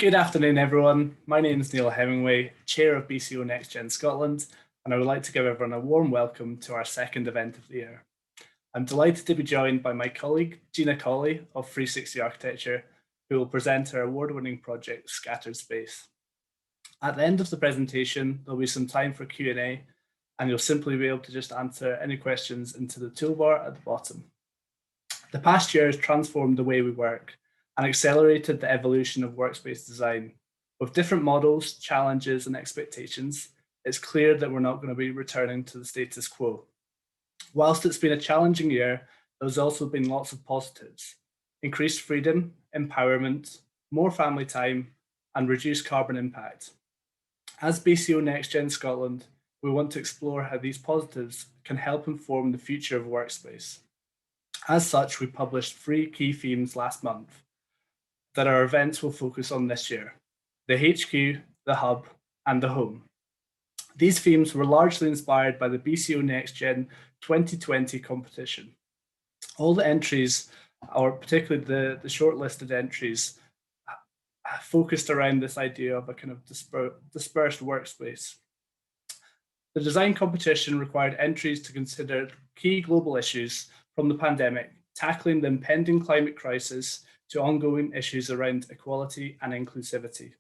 Good afternoon, everyone. My name is Neil Hemingway, Chair of BCO NextGen Scotland, and I would like to give everyone a warm welcome to our second event of the year. I'm delighted to be joined by my colleague, Gina Colley of Threesixty Architecture, who will present her award-winning project, Scattered Space. At the end of the presentation, there'll be some time for Q&A, and you'll simply be able to just answer any questions into the toolbar at the bottom. The past year has transformed the way we work and accelerated the evolution of workspace design. With different models, challenges, and expectations, it's clear that we're not going to be returning to the status quo. Whilst it's been a challenging year, there's also been lots of positives: increased freedom, empowerment, more family time, and reduced carbon impact. As BCO NextGen Scotland, we want to explore how these positives can help inform the future of workspace. As such, we published 3 key themes last month that our events will focus on this year: the HQ, the hub, and the home. These themes were largely inspired by the BCO NextGen 2020 competition. All the entries, or particularly the shortlisted entries, focused around this idea of a kind of dispersed workspace. The design competition required entries to consider key global issues from the pandemic, tackling the impending climate crisis to ongoing issues around equality and inclusivity.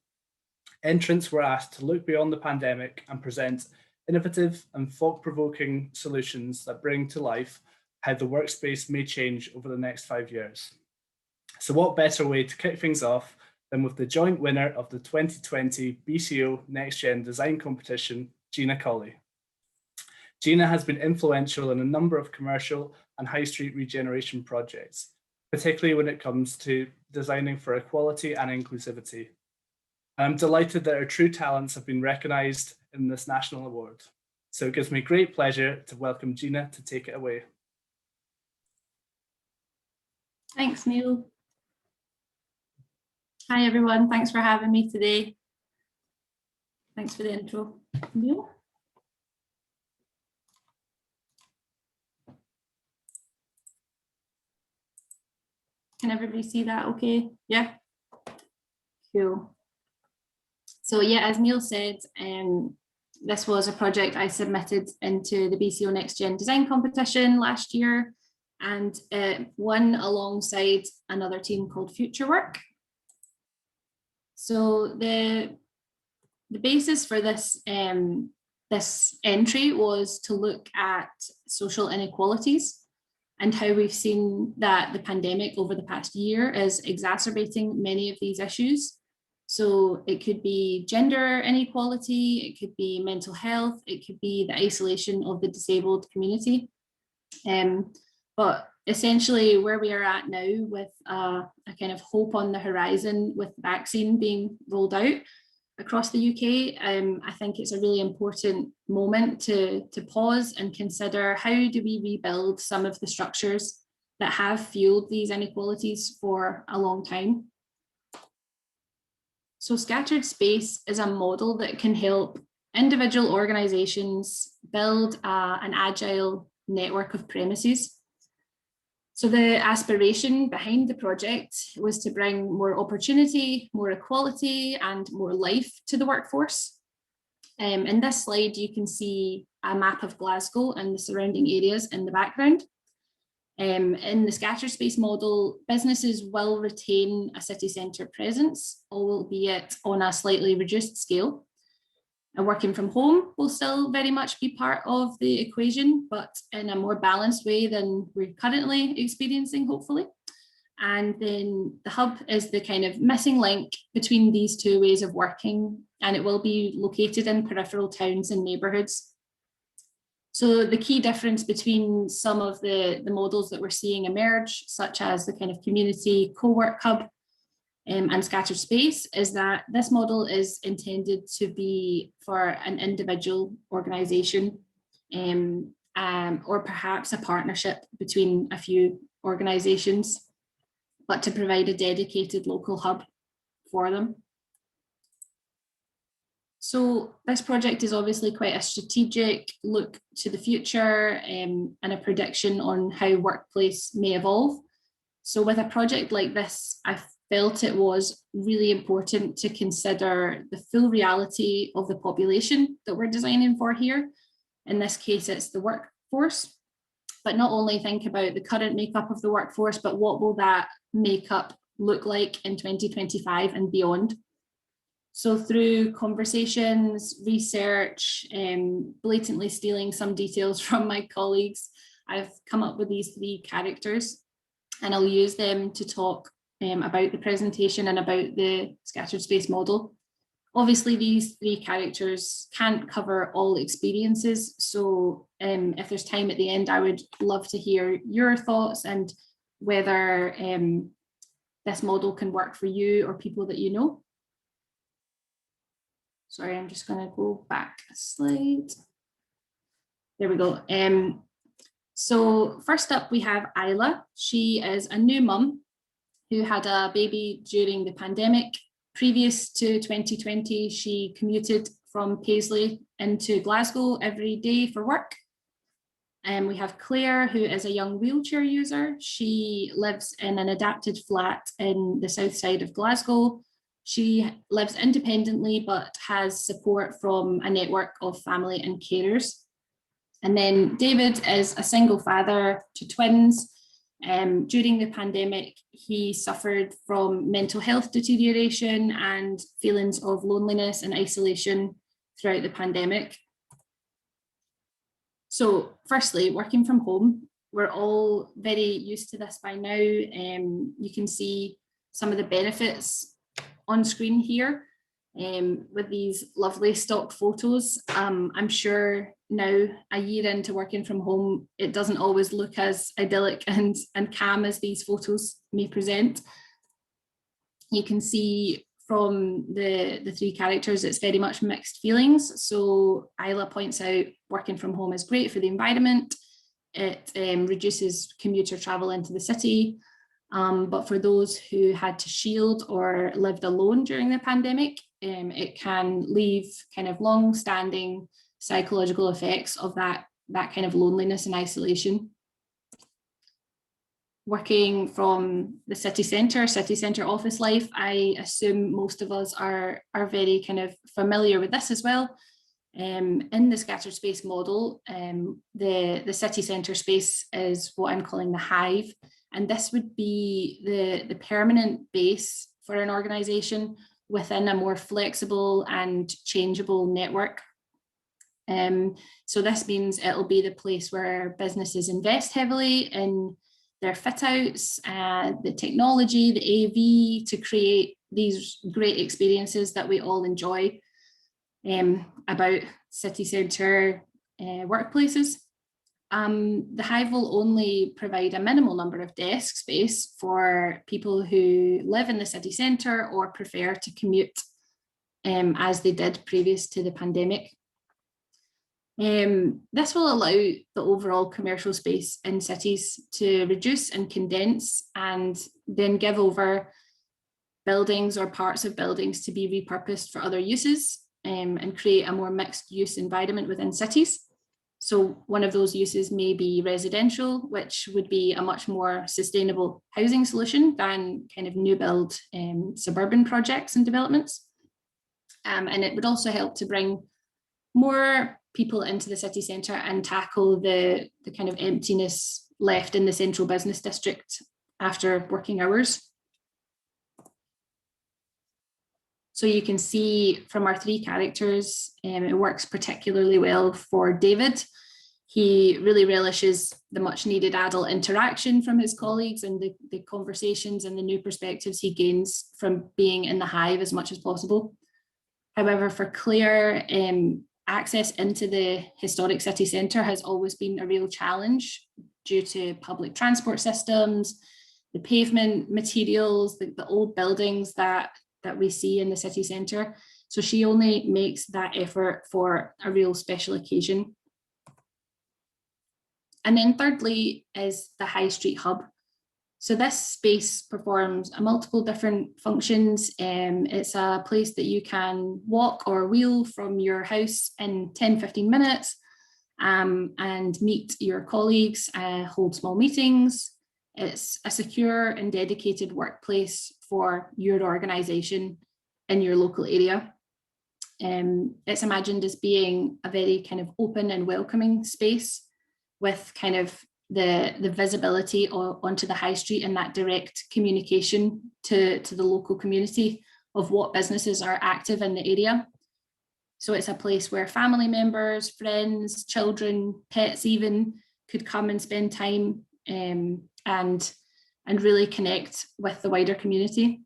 Entrants were asked to look beyond the pandemic and present innovative and thought-provoking solutions that bring to life how the workspace may change over the next 5 years. So what better way to kick things off than with the joint winner of the 2020 BCO NextGen Design Competition, Gina Colley. Gina has been influential in a number of commercial and high street regeneration projects, particularly when it comes to designing for equality and inclusivity. And I'm delighted that her true talents have been recognised in this national award. So it gives me great pleasure to welcome Gina to take it away. Thanks, Neil. Hi, everyone. Thanks for having me today. Thanks for the intro. Neil? Can everybody see that okay? Yeah? Cool. So yeah, as Neil said, this was a project I submitted into the BCO NextGen Design Competition last year, and won alongside another team called Future Work. So the basis for this, this entry was to look at social inequalities and how we've seen that the pandemic over the past year is exacerbating many of these issues. So it could be gender inequality, it could be mental health, it could be the isolation of the disabled community. But essentially where we are at now with a kind of hope on the horizon with the vaccine being rolled out across the UK, I think it's a really important moment to pause and consider, how do we rebuild some of the structures that have fueled these inequalities for a long time? So scattered space is a model that can help individual organisations build an agile network of premises. So the aspiration behind the project was to bring more opportunity, more equality, and more life to the workforce. In this slide, you can see a map of Glasgow and the surrounding areas in the background. In the scattered space model, businesses will retain a city centre presence, albeit on a slightly reduced scale. And working from home will still very much be part of the equation, but in a more balanced way than we're currently experiencing, hopefully. And then the hub is the kind of missing link between these two ways of working, and it will be located in peripheral towns and neighbourhoods. So the key difference between some of the models that we're seeing emerge, such as the kind of community co-work hub and scattered space, is that this model is intended to be for an individual organisation or perhaps a partnership between a few organisations, but to provide a dedicated local hub for them. So this project is obviously quite a strategic look to the future and a prediction on how workplace may evolve. So with a project like this, I felt it was really important to consider the full reality of the population that we're designing for here. In this case, it's the workforce, but not only think about the current makeup of the workforce, but what will that makeup look like in 2025 and beyond. So through conversations, research, blatantly stealing some details from my colleagues, I've come up with these 3 characters, and I'll use them to talk about the presentation and about the scattered space model. Obviously, these 3 characters can't cover all experiences. So if there's time at the end, I would love to hear your thoughts and whether this model can work for you or people that you know. Sorry, I'm just going to go back a slide. There we go. So first up, we have Isla. She is a new mum who had a baby during the pandemic. Previous to 2020, she commuted from Paisley into Glasgow every day for work. And we have Claire, who is a young wheelchair user. She lives in an adapted flat in the south side of Glasgow. She lives independently, but has support from a network of family and carers. And then David is a single father to twins. During the pandemic, he suffered from mental health deterioration and feelings of loneliness and isolation throughout the pandemic. So firstly, working from home, we're all very used to this by now. You can see some of the benefits on screen here with these lovely stock photos. I'm sure now, a year into working from home, it doesn't always look as idyllic and calm as these photos may present. You can see from the 3 characters, it's very much mixed feelings. So Isla points out working from home is great for the environment. It reduces commuter travel into the city. But for those who had to shield or lived alone during the pandemic, it can leave kind of long-standing psychological effects of that kind of loneliness and isolation. Working from the city centre office life, I assume most of us are very kind of familiar with this as well. In the scattered space model, the city centre space is what I'm calling the Hive. And this would be the permanent base for an organisation within a more flexible and changeable network. So this means it'll be the place where businesses invest heavily in their fit outs, the technology, the AV to create these great experiences that we all enjoy about city centre workplaces. The Hive will only provide a minimal number of desk space for people who live in the city centre or prefer to commute as they did previous to the pandemic. This will allow the overall commercial space in cities to reduce and condense and then give over buildings or parts of buildings to be repurposed for other uses and create a more mixed use environment within cities. So one of those uses may be residential, which would be a much more sustainable housing solution than kind of new build suburban projects and developments. And it would also help to bring more people into the city centre and tackle the kind of emptiness left in the central business district after working hours. So you can see from our 3 characters, it works particularly well for David. He really relishes the much needed adult interaction from his colleagues and the conversations and the new perspectives he gains from being in the Hive as much as possible. However, for Claire, access into the historic city centre has always been a real challenge due to public transport systems, the pavement materials, the old buildings that we see in the city centre. So she only makes that effort for a real special occasion. And then thirdly is the High Street Hub. So this space performs multiple different functions. It's a place that you can walk or wheel from your house in 10-15 minutes and meet your colleagues, hold small meetings, It's a secure and dedicated workplace for your organisation in your local area. It's imagined as being a very kind of open and welcoming space with kind of the visibility onto the high street and that direct communication to the local community of what businesses are active in the area. So it's a place where family members, friends, children, pets even could come and spend time and really connect with the wider community.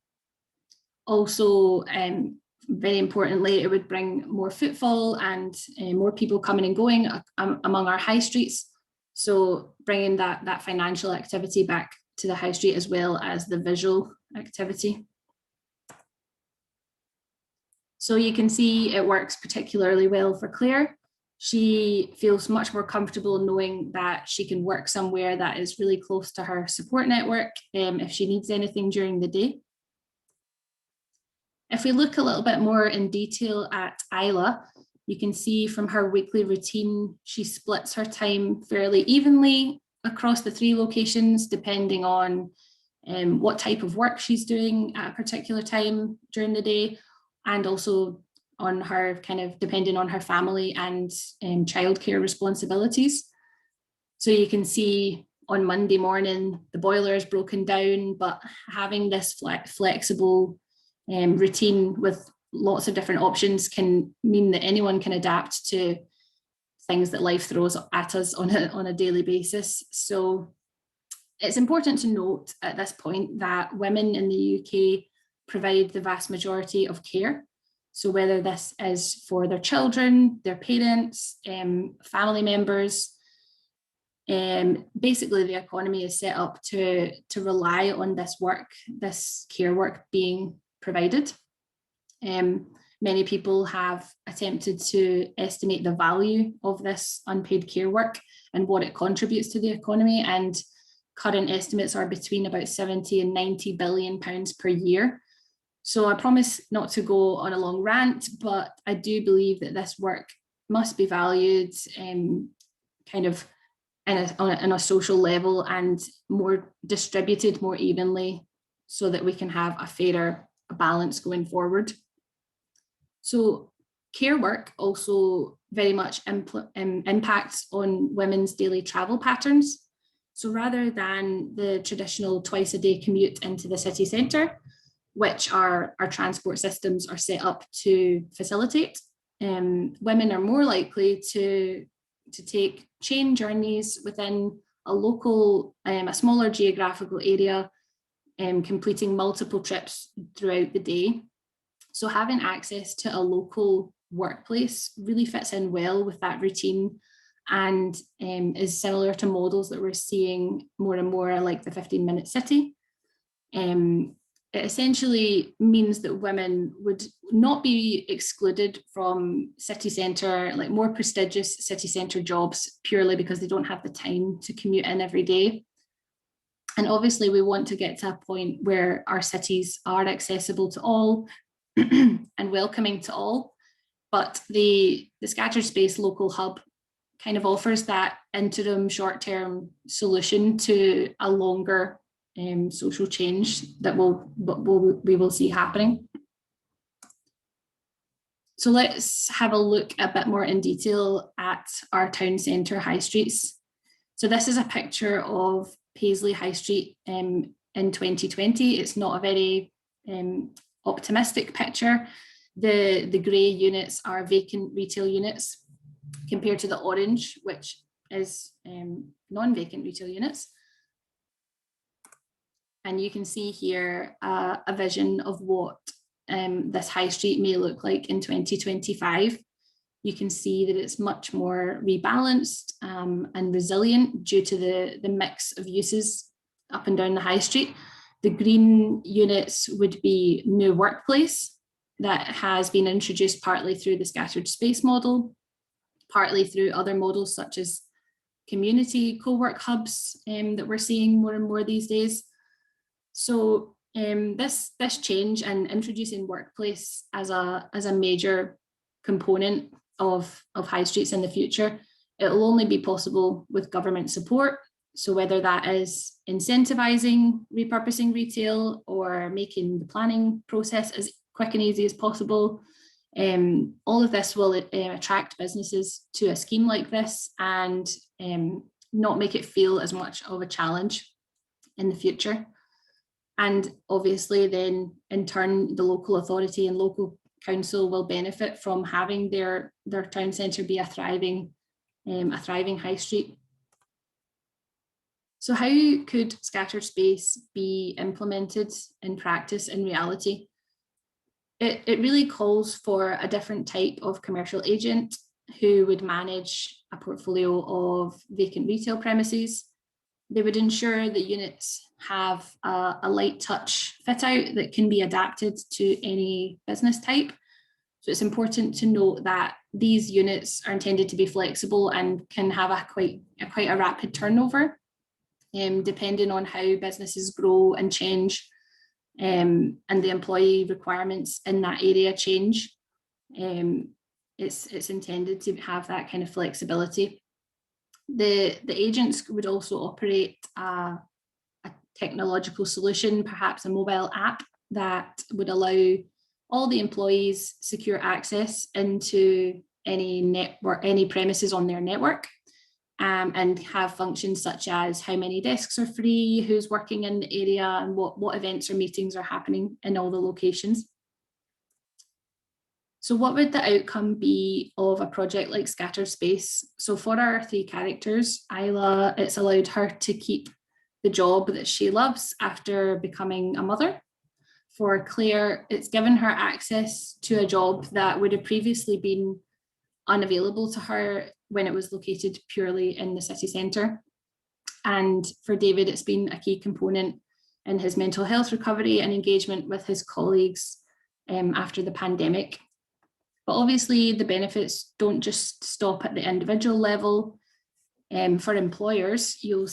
Also, very importantly, it would bring more footfall and more people coming and going among our high streets. So bringing that financial activity back to the high street as well as the visual activity. So you can see it works particularly well for Claire. She feels much more comfortable knowing that she can work somewhere that is really close to her support network if she needs anything during the day. If we look a little bit more in detail at Isla, you can see from her weekly routine, she splits her time fairly evenly across the 3 locations, depending on what type of work she's doing at a particular time during the day, and also on her kind of depending on her family and childcare responsibilities. So you can see on Monday morning, the boiler is broken down, but having this flexible routine with lots of different options can mean that anyone can adapt to things that life throws at us on a daily basis. So it's important to note at this point that women in the UK provide the vast majority of care. So whether this is for their children, their parents, family members, basically the economy is set up to rely on this work, this care work being provided. Many people have attempted to estimate the value of this unpaid care work and what it contributes to the economy, and current estimates are between about 70 and 90 billion pounds per year. So I promise not to go on a long rant, but I do believe that this work must be valued kind of on a social level and more distributed more evenly so that we can have a fairer balance going forward. So care work also very much impacts on women's daily travel patterns. So rather than the traditional twice a day commute into the city centre, which our transport systems are set up to facilitate, women are more likely to take chain journeys within a local, a smaller geographical area, completing multiple trips throughout the day. So having access to a local workplace really fits in well with that routine and is similar to models that we're seeing more and more, like the 15-minute city. It essentially means that women would not be excluded from city centre, like more prestigious city centre jobs, purely because they don't have the time to commute in every day. And obviously we want to get to a point where our cities are accessible to all and welcoming to all, but the scattered space local hub kind of offers that interim short-term solution to a longer social change that we will see happening. So let's have a look a bit more in detail at our town centre high streets. So this is a picture of Paisley High Street in 2020. It's not a very optimistic picture. The grey units are vacant retail units compared to the orange, which is non-vacant retail units. And you can see here a vision of what this high street may look like in 2025. You can see that it's much more rebalanced and resilient due to the mix of uses up and down the high street. The green units would be new workplace that has been introduced partly through the scattered space model, partly through other models such as community co-work hubs that we're seeing more and more these days. So this change and introducing workplace as a major component of high streets in the future, it will only be possible with government support So whether that is incentivizing repurposing retail or making the planning process as quick and easy as possible, all of this will attract businesses to a scheme like this and not make it feel as much of a challenge in the future. And obviously then in turn, the local authority and local council will benefit from having their town centre be a thriving high street. So how could scattered space be implemented in practice in reality? It really calls for a different type of commercial agent who would manage a portfolio of vacant retail premises. They would ensure that units have a light touch fit out that can be adapted to any business type. So it's important to note that these units are intended to be flexible and can have quite a rapid turnover, depending on how businesses grow and change, and the employee requirements in that area change. It's intended to have that kind of flexibility. The agents would also operate a technological solution, perhaps a mobile app that would allow all the employees secure access into any premises on their network, and have functions such as how many desks are free, who's working in the area, and what events or meetings are happening in all the locations. So what would the outcome be of a project like Scattered Space? So for our 3 characters, Isla, it's allowed her to keep the job that she loves after becoming a mother. For Claire, it's given her access to a job that would have previously been unavailable to her when it was located purely in the city centre. And for David, it's been a key component in his mental health recovery and engagement with his colleagues after the pandemic. But obviously the benefits don't just stop at the individual level. For employers, you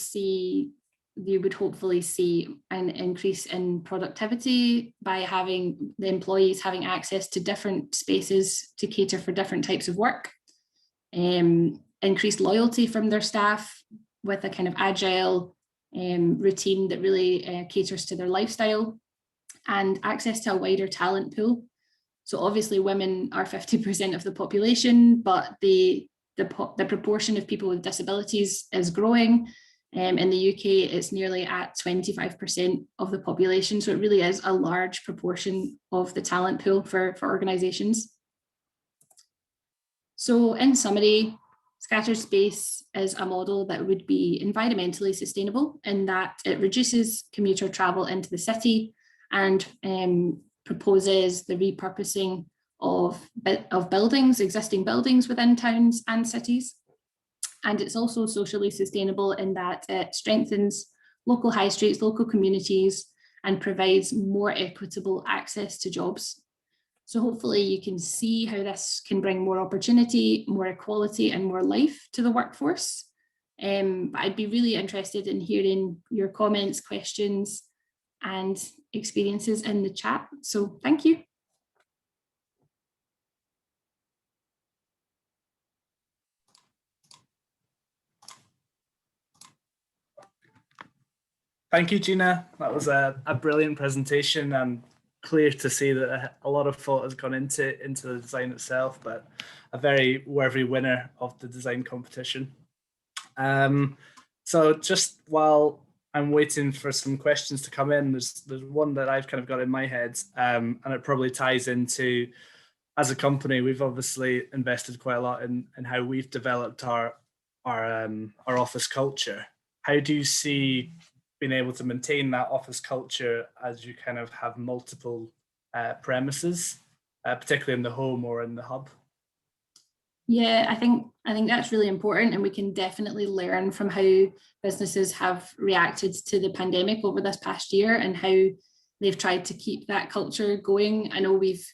would hopefully see an increase in productivity by having the employees having access to different spaces to cater for different types of work, increased loyalty from their staff with a kind of agile routine that really caters to their lifestyle, and access to a wider talent pool. So obviously women are 50% of the population, but the proportion of people with disabilities is growing. In the UK, it's nearly at 25% of the population. So it really is a large proportion of the talent pool for organisations. So in summary, Scattered Space is a model that would be environmentally sustainable in that it reduces commuter travel into the city and proposes the repurposing of buildings, existing buildings within towns and cities. And it's also socially sustainable in that it strengthens local high streets, local communities, and provides more equitable access to jobs. So hopefully you can see how this can bring more opportunity, more equality, and more life to the workforce. But I'd be really interested in hearing your comments, questions, and experiences in the chat. So thank you. Thank you, Gina. That was a brilliant presentation, and clear to see that a lot of thought has gone into the design itself, but a very worthy winner of the design competition. So just while I'm waiting for some questions to come in, there's one that I've kind of got in my head, and it probably ties into, as a company, we've obviously invested quite a lot in how we've developed our office culture. How do you see being able to maintain that office culture as you kind of have multiple premises, particularly in the home or in the hub? Yeah, I think that's really important, and we can definitely learn from how businesses have reacted to the pandemic over this past year and how they've tried to keep that culture going. I know we've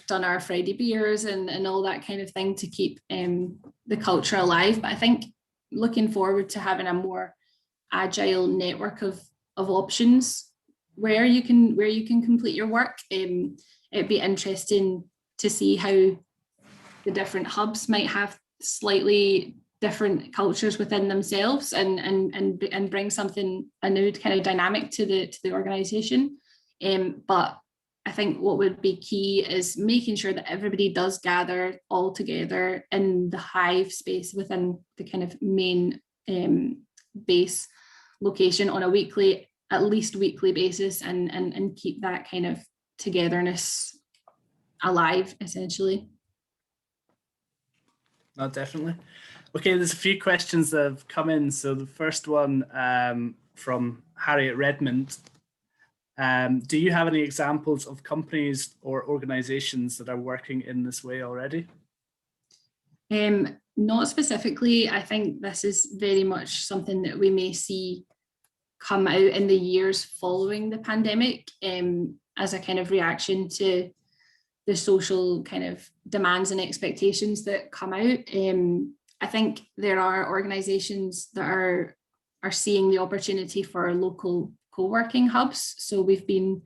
done our Friday beers and all that kind of thing to keep the culture alive, but I think looking forward to having a more agile network of options where you can complete your work. It'd be interesting to see how the different hubs might have slightly different cultures within themselves and bring something, a new kind of dynamic to the organization. But I think what would be key is making sure that everybody does gather all together in the Hive space within the kind of main base location on a at least weekly basis, and keep that kind of togetherness alive, essentially. No, definitely. Okay, there's a few questions that have come in. So the first one from Harriet Redmond. Do you have any examples of companies or organizations that are working in this way already? Not specifically. I think this is very much something that we may see come out in the years following the pandemic, as a kind of reaction to the social kind of demands and expectations that come out. I think there are organizations that are seeing the opportunity for local co-working hubs. So we've been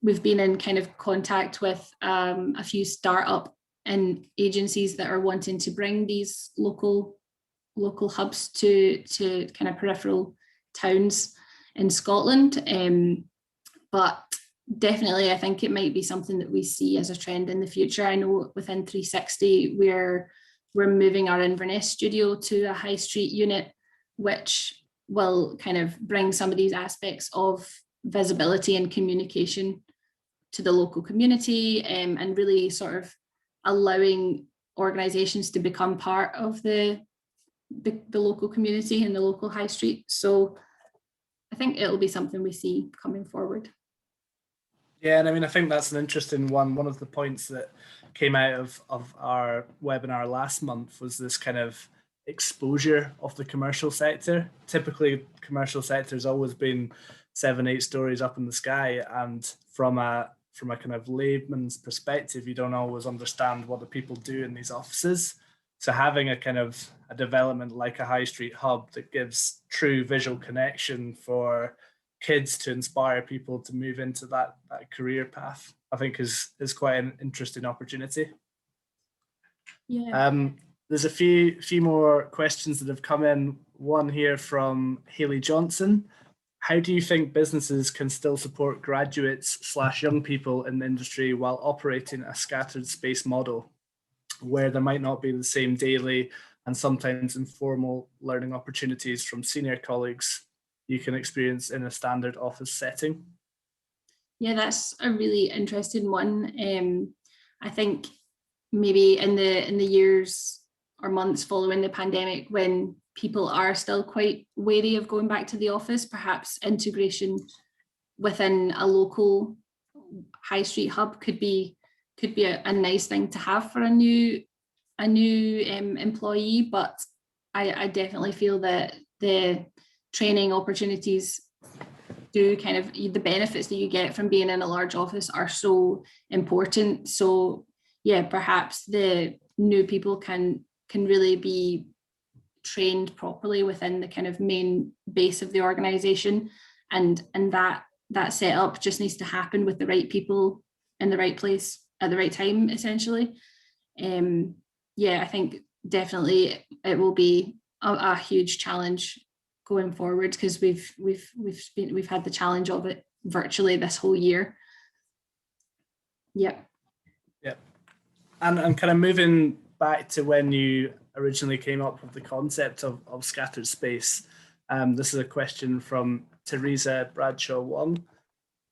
in kind of contact with a few startup and agencies that are wanting to bring these local hubs to kind of peripheral towns in Scotland. But definitely, I think it might be something that we see as a trend in the future. I know within Threesixty, we're moving our Inverness studio to a high street unit, which will kind of bring some of these aspects of visibility and communication to the local community, and really sort of allowing organizations to become part of the local community and the local high street. So I think it'll be something we see coming forward. Yeah, and I mean, I think that's an interesting one. One of the points that came out of our webinar last month was this kind of exposure of the commercial sector. Typically, commercial sector has always been 7-8 stories up in the sky, and from a kind of layman's perspective, you don't always understand what the people do in these offices. So having a kind of a development like a high street hub that gives true visual connection for kids to inspire people to move into that career path, I think is quite an interesting opportunity. Yeah. There's a few more questions that have come in. One here from Haley Johnson. How do you think businesses can still support graduates / young people in the industry while operating a scattered space model where there might not be the same daily and sometimes informal learning opportunities from senior colleagues you can experience in a standard office setting? Yeah, that's a really interesting one. I think maybe in the years or months following the pandemic, when people are still quite wary of going back to the office, perhaps integration within a local high street hub could be a nice thing to have for a new employee. But I definitely feel that the training opportunities do kind of, the benefits that you get from being in a large office are so important. So yeah, perhaps the new people can really be trained properly within the kind of main base of the organization, and that setup just needs to happen with the right people in the right place at the right time, essentially. Yeah, I think definitely it will be a huge challenge going forward, because we've had the challenge of it virtually this whole year. Yep. And kind of moving back to when you originally came up with the concept of scattered space, this is a question from Teresa Bradshaw Wong.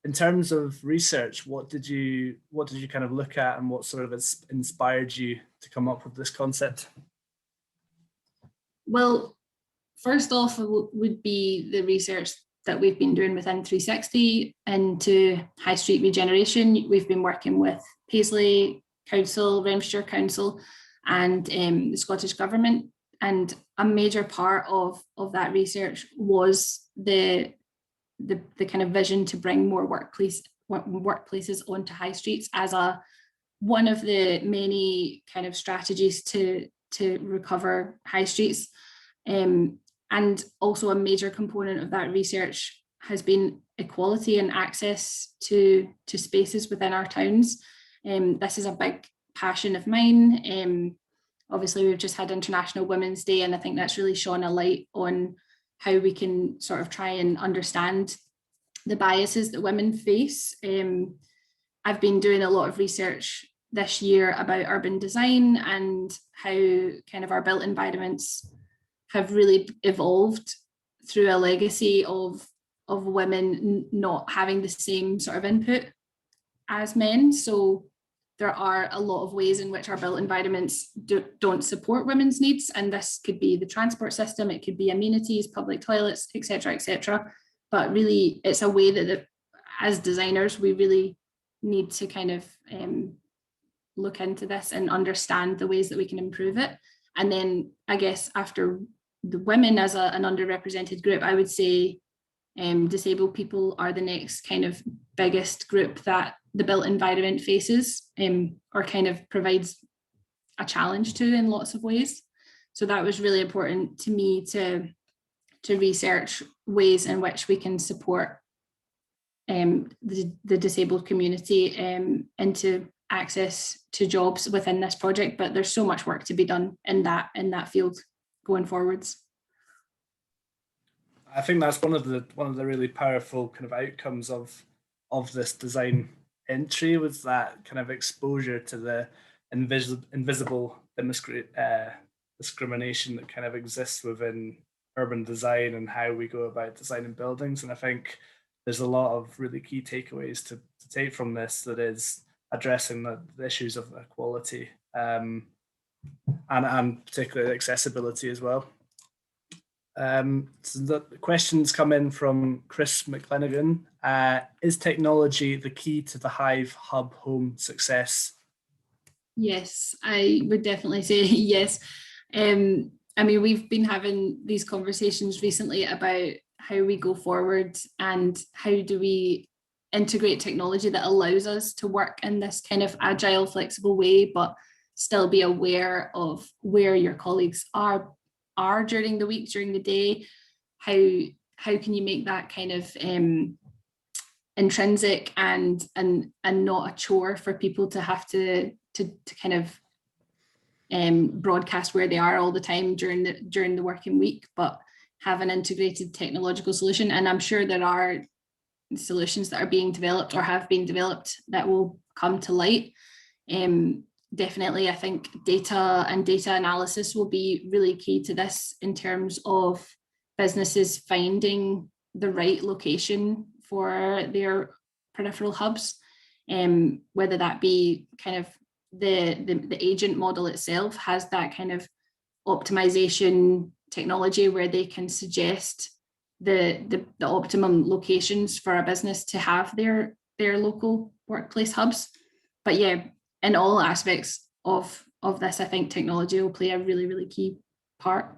In terms of research, what did you kind of look at, and what sort of inspired you to come up with this concept? Well, first off, would be the research that we've been doing within Threesixty into high street regeneration. We've been working with Paisley Council, Renfrewshire Council, and the Scottish Government. And a major part of that research was the kind of vision to bring more workplaces onto high streets as one of the many kind of strategies to recover high streets. And also a major component of that research has been equality and access to spaces within our towns. This is a big passion of mine. obviously we've just had International Women's Day, and I think that's really shone a light on how we can sort of try and understand the biases that women face. I've been doing a lot of research this year about urban design and how kind of our built environments have really evolved through a legacy of women not having the same sort of input as men. So there are a lot of ways in which our built environments don't support women's needs. And this could be the transport system, it could be amenities, public toilets, etc., etc. But really, it's a way that as designers, we really need to kind of look into this and understand the ways that we can improve it. And then I guess after the women as an underrepresented group, I would say disabled people are the next kind of biggest group that the built environment faces, or kind of provides a challenge to in lots of ways. So that was really important to me to research ways in which we can support the disabled community into access to jobs within this project. But there's so much work to be done in that field going forwards. I think that's one of the really powerful kind of outcomes of this design entry, was that kind of exposure to the invisible discrimination that kind of exists within urban design and how we go about designing buildings. And I think there's a lot of really key takeaways to take from this, that is addressing the issues of equality and particularly accessibility as well. So the questions come in from Chris McLennigan. Is technology the key to the Hive hub home success? Yes, I would definitely say yes. I mean, we've been having these conversations recently about how we go forward and how do we integrate technology that allows us to work in this kind of agile, flexible way, but still be aware of where your colleagues are during the week, during the day. How can you make that kind of intrinsic and not a chore for people to have to kind of broadcast where they are all the time during the working week, but have an integrated technological solution. And I'm sure there are solutions that are being developed or have been developed that will come to light. Definitely, I think data and data analysis will be really key to this in terms of businesses finding the right location for their peripheral hubs, whether that be kind of the agent model itself has that kind of optimization technology where they can suggest the optimum locations for a business to have their local workplace hubs. But yeah, in all aspects of this, I think technology will play a really, really key part.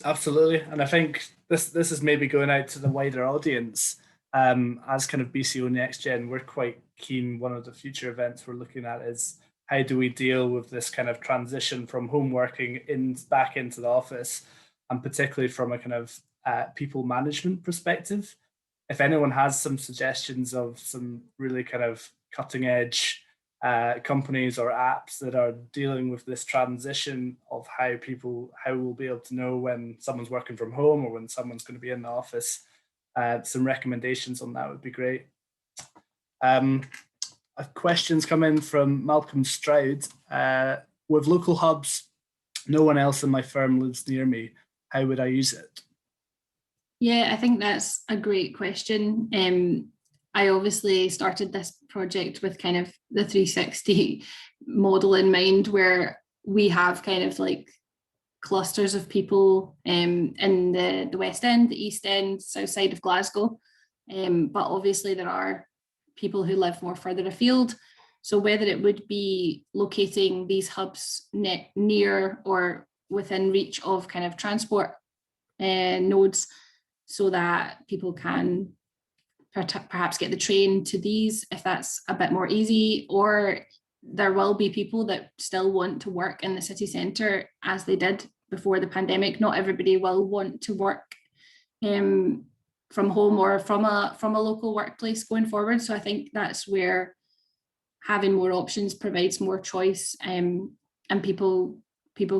Absolutely. And I think this is maybe going out to the wider audience. As kind of BCO NextGen, we're quite keen. One of the future events we're looking at is how do we deal with this kind of transition from home working back into the office, and particularly from a kind of people management perspective. If anyone has some suggestions of some really kind of cutting edge companies or apps that are dealing with this transition of how we'll be able to know when someone's working from home or when someone's going to be in the office, some recommendations on that would be great. Questions come in from Malcolm Stroud. With local hubs, no one else in my firm lives near me. How would I use it? Yeah, I think that's a great question. I obviously started this project with kind of the Threesixty model in mind, where we have kind of like clusters of people in the West End, the East End, south side of Glasgow. But obviously there are people who live more further afield. So whether it would be locating these hubs near or within reach of kind of transport nodes, so that people can perhaps get the train to these if that's a bit more easy, or there will be people that still want to work in the city centre as they did before the pandemic. Not everybody will want to work from home or from a local workplace going forward. So I think that's where having more options provides more choice, and people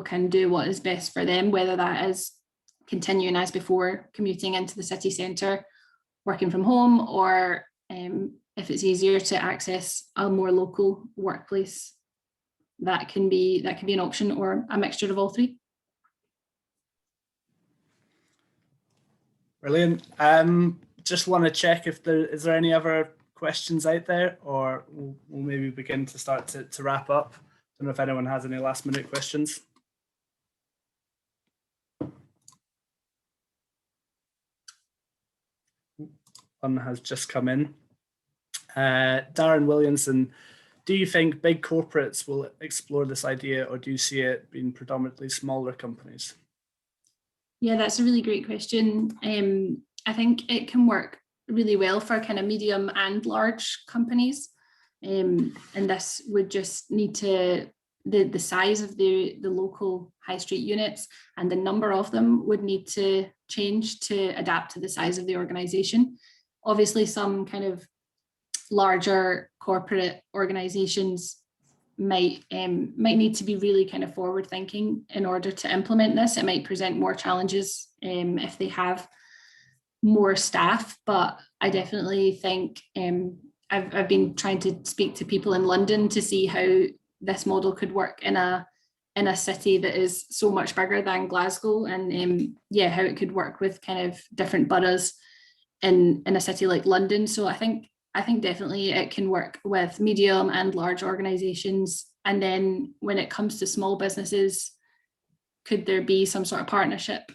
can do what is best for them, whether that is continuing as before, commuting into the city centre, working from home, or if it's easier to access a more local workplace, that can be an option, or a mixture of all three. Brilliant. Just want to check if is there any other questions out there, or we'll maybe begin to start to wrap up. I don't know if anyone has any last minute questions. One has just come in. Darren Williamson, do you think big corporates will explore this idea, or do you see it being predominantly smaller companies? Yeah, that's a really great question. I think it can work really well for kind of medium and large companies. And this would just need to, the size of the local high street units and the number of them would need to change to adapt to the size of the organization. Obviously, some kind of larger corporate organizations might need to be really kind of forward thinking in order to implement this. It might present more challenges if they have more staff, but I definitely think I've been trying to speak to people in London to see how this model could work in a city that is so much bigger than Glasgow, and yeah, how it could work with kind of different boroughs in a city like London. So I think definitely it can work with medium and large organizations. And then when it comes to small businesses, could there be some sort of partnership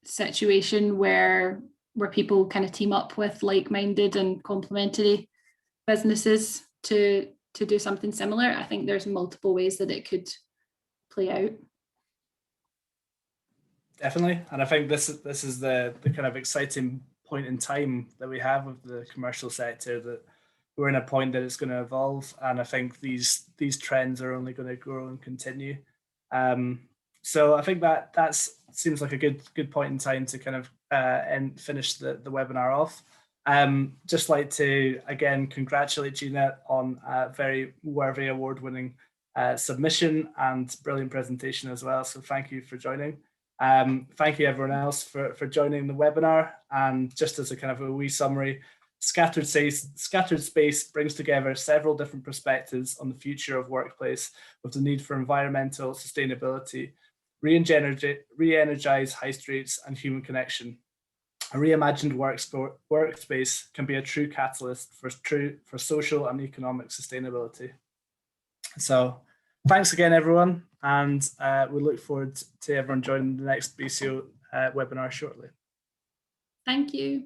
situation where people kind of team up with like-minded and complementary businesses to do something similar? I think there's multiple ways that it could play out. Definitely, and I think this is the kind of exciting point in time that we have with the commercial sector, that we're in a point that it's going to evolve, and I think these trends are only going to grow and continue. So I think that seems like a good point in time to kind of and finish the webinar off. Just like to again congratulate Gina on a very worthy award-winning submission and brilliant presentation as well. So thank you for joining. Thank you everyone else for joining the webinar. And just as a kind of a wee summary, Scattered Space brings together several different perspectives on the future of workplace, with the need for environmental sustainability, re-energize high streets and human connection. A reimagined workspace can be a true catalyst for social and economic sustainability. So thanks again, everyone, and we look forward to everyone joining the next BCO webinar shortly. Thank you.